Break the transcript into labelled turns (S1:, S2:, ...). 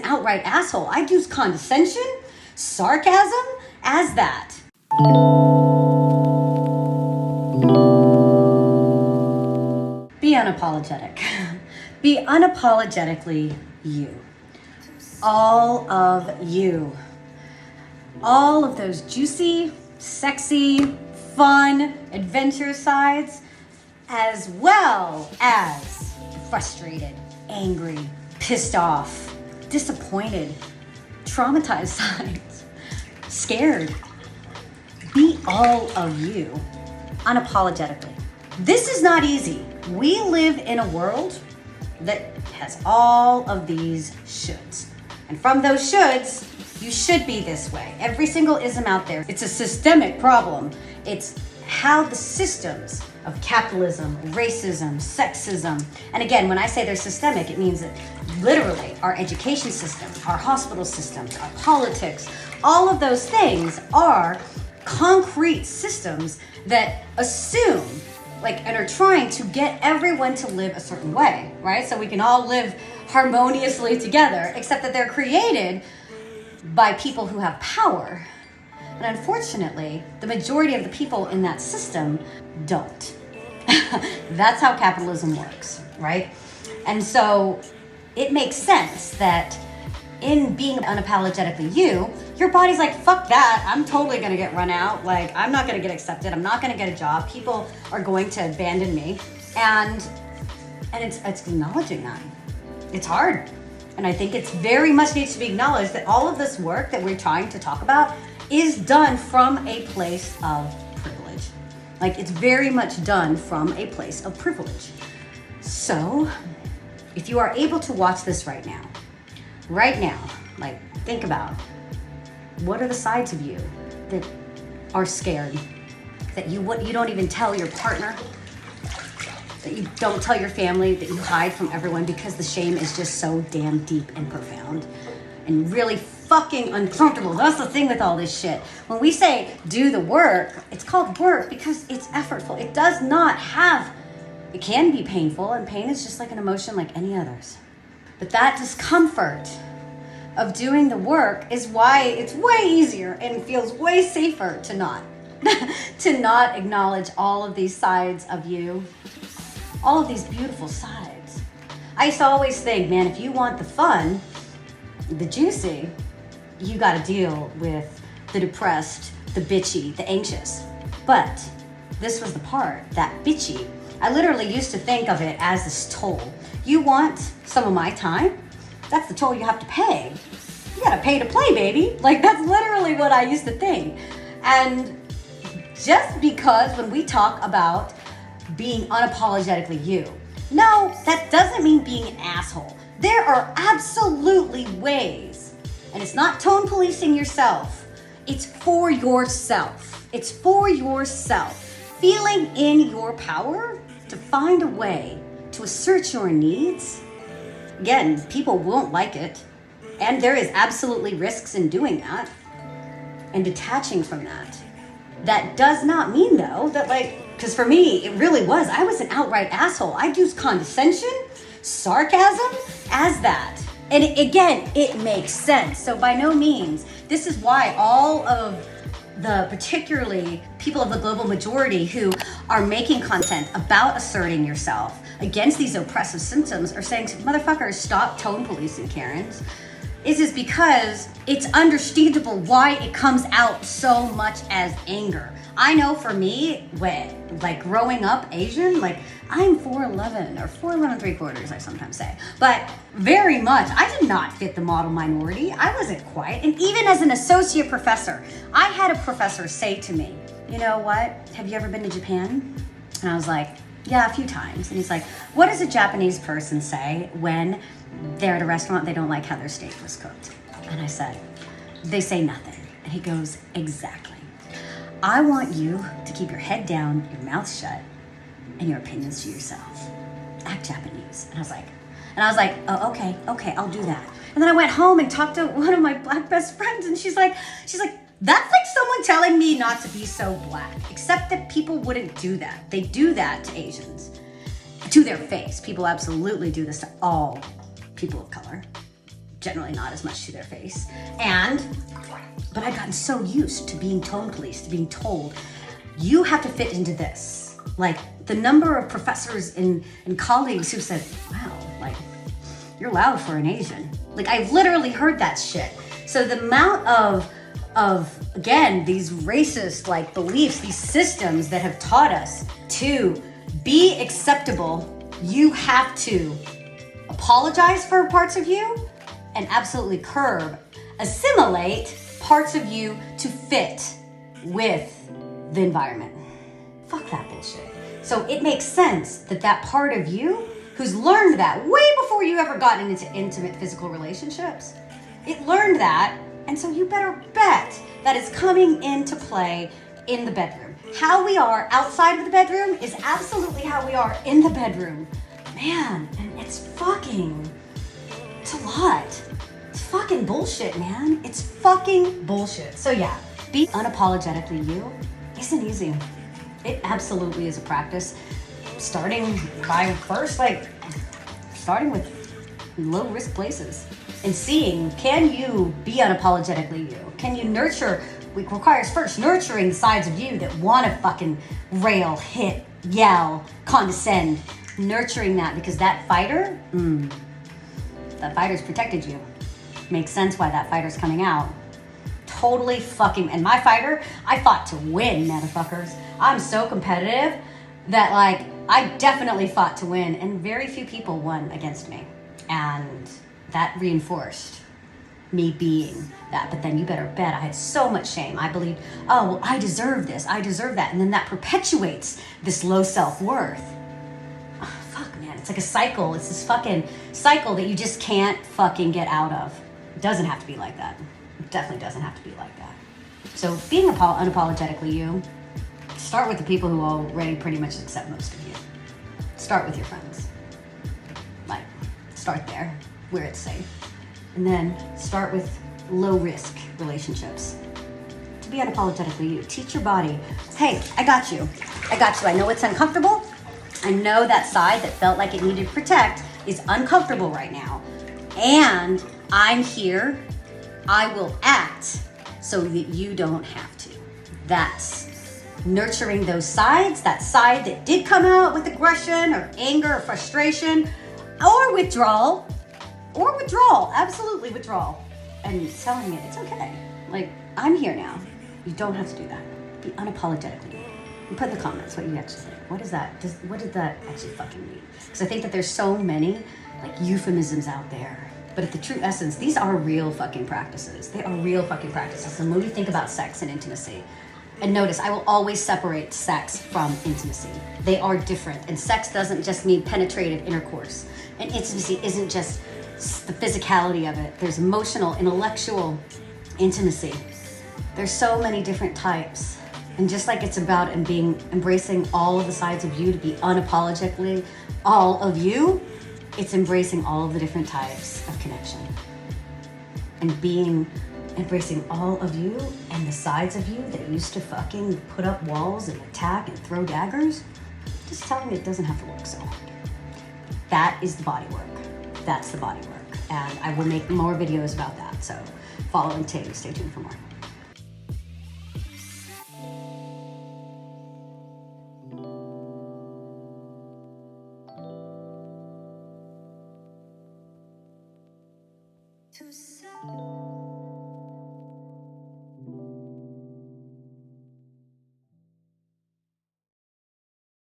S1: an outright asshole. I'd use condescension, sarcasm as that. Be unapologetic. Be unapologetically you. All of you. All of those juicy, sexy, fun, adventure sides, as well as frustrated, angry, pissed off, disappointed, traumatized sides, scared. Be all of you, unapologetically. This is not easy. We live in a world that has all of these shoulds. And from those shoulds, you should be this way. Every single ism out there, it's a systemic problem. It's how the systems of capitalism, racism, sexism, and again, when I say they're systemic, it means that literally our education system, our hospital systems, our politics, all of those things are concrete systems that assume and are trying to get everyone to live a certain way, right? So we can all live harmoniously together, except that they're created by people who have power. And unfortunately, the majority of the people in that system don't. That's how capitalism works, right? And so it makes sense that in being unapologetically you, your body's like, fuck that, I'm totally gonna get run out. I'm not gonna get accepted, I'm not gonna get a job, people are going to abandon me. And it's acknowledging that. It's hard. And I think it's very much needs to be acknowledged that all of this work that we're trying to talk about is done from a place of privilege. It's very much done from a place of privilege. So if you are able to watch this right now, think about what are the sides of you that are scared, that you don't even tell your partner, that you don't tell your family, that you hide from everyone because the shame is just so damn deep and profound and really fucking uncomfortable. That's the thing with all this shit. When we say do the work, it's called work because it's effortful. It can be painful, and pain is just like an emotion like any others. But that discomfort of doing the work is why it's way easier and feels way safer to not acknowledge all of these sides of you, all of these beautiful sides. I used to always think, man, if you want the fun, the juicy, you got to deal with the depressed, the bitchy, the anxious. But this was the part, that bitchy. I literally used to think of it as this toll. You want some of my time? That's the toll you have to pay. You gotta pay to play, baby. That's literally what I used to think. And just because when we talk about being unapologetically you, no, that doesn't mean being an asshole. There are absolutely ways, and it's not tone policing yourself. It's for yourself. It's for yourself. Feeling in your power to find a way to assert your needs. Again, people won't like it, and there is absolutely risks in doing that and detaching from that. That does not mean though that because for me, it really was, I was an outright asshole. I'd use condescension, sarcasm as that. And again, it makes sense. So by no means, this is why all of the particularly people of the global majority who are making content about asserting yourself against these oppressive symptoms are saying, motherfuckers, stop tone policing, Karens. Is because it's understandable why it comes out so much as anger. I know for me, when growing up Asian, I'm 4'11" or 4'11 3/4, I sometimes say, but very much, I did not fit the model minority. I wasn't quite. And even as an associate professor, I had a professor say to me, you know what, have you ever been to Japan? And I was like, yeah, a few times. And he's like, what does a Japanese person say when they're at a restaurant, they don't like how their steak was cooked? And I said, they say nothing. And he goes, exactly. I want you to keep your head down, your mouth shut, and your opinions to yourself. Act Japanese. And I was like, oh, okay, I'll do that. And then I went home and talked to one of my black best friends, and she's like, that's like someone telling me not to be so black, except that people wouldn't do that. They do that to Asians, to their face. People absolutely do this to all people of color, generally not as much to their face. But I've gotten so used to being tone policed, to being told, you have to fit into this. Like the number of professors and colleagues who said, wow, like you're loud for an Asian. Like I've literally heard that shit. So the amount of again, these racist like beliefs, these systems that have taught us to be acceptable, you have to apologize for parts of you and absolutely assimilate parts of you to fit with the environment. Fuck that bullshit. So it makes sense that that part of you who's learned that way before you ever got into intimate physical relationships, it learned that, and so you better bet that it's coming into play in the bedroom. How we are outside of the bedroom is absolutely how we are in the bedroom. Man, and it's a lot. It's fucking bullshit, man. It's fucking bullshit. So yeah, be unapologetically you isn't easy. It absolutely is a practice. Starting with low risk places and seeing, can you be unapologetically you? Can you nurture? It requires first nurturing the sides of you that want to fucking rail, hit, yell, condescend. Nurturing that, because that fighter's protected you. Makes sense why that fighter's coming out. Totally fucking, and my fighter, I fought to win, motherfuckers. I'm so competitive that like, I definitely fought to win, and very few people won against me. And that reinforced me being that. But then you better bet I had so much shame. I believed, oh, well, I deserve this, I deserve that. And then that perpetuates this low self-worth. Oh, fuck, man, it's like a cycle. It's this fucking cycle that you just can't fucking get out of. It doesn't have to be like that. It definitely doesn't have to be like that. So being unapologetically you, start with the people who already pretty much accept most of you. Start with your friends. Like, start there, where it's safe. And then start with low risk relationships. To be unapologetically you, teach your body, hey, I got you. I know it's uncomfortable. I know that side that felt like it needed to protect is uncomfortable right now. And I'm here. I will act so that you don't have to. That's nurturing those sides, that side that did come out with aggression or anger or frustration or withdrawal, absolutely withdrawal, and telling it it's okay. Like, I'm here now. You don't have to do that. Be unapologetically you. And put in the comments what you actually think. What is that? What did that actually fucking mean? Because I think that there's so many like euphemisms out there. But at the true essence, these are real fucking practices. They are real fucking practices. And when we think about sex and intimacy, and notice, I will always separate sex from intimacy. They are different. And sex doesn't just mean penetrative intercourse. And intimacy isn't just the physicality of it. There's emotional, intellectual intimacy. There's so many different types. And just like it's about embracing all of the sides of you to be unapologetically all of you, it's embracing all of the different types of connection. And embracing all of you and the sides of you that used to fucking put up walls and attack and throw daggers. Just telling you it doesn't have to work so hard. That is the body work. That's the body work. And I will make more videos about that. So follow and stay tuned for more. To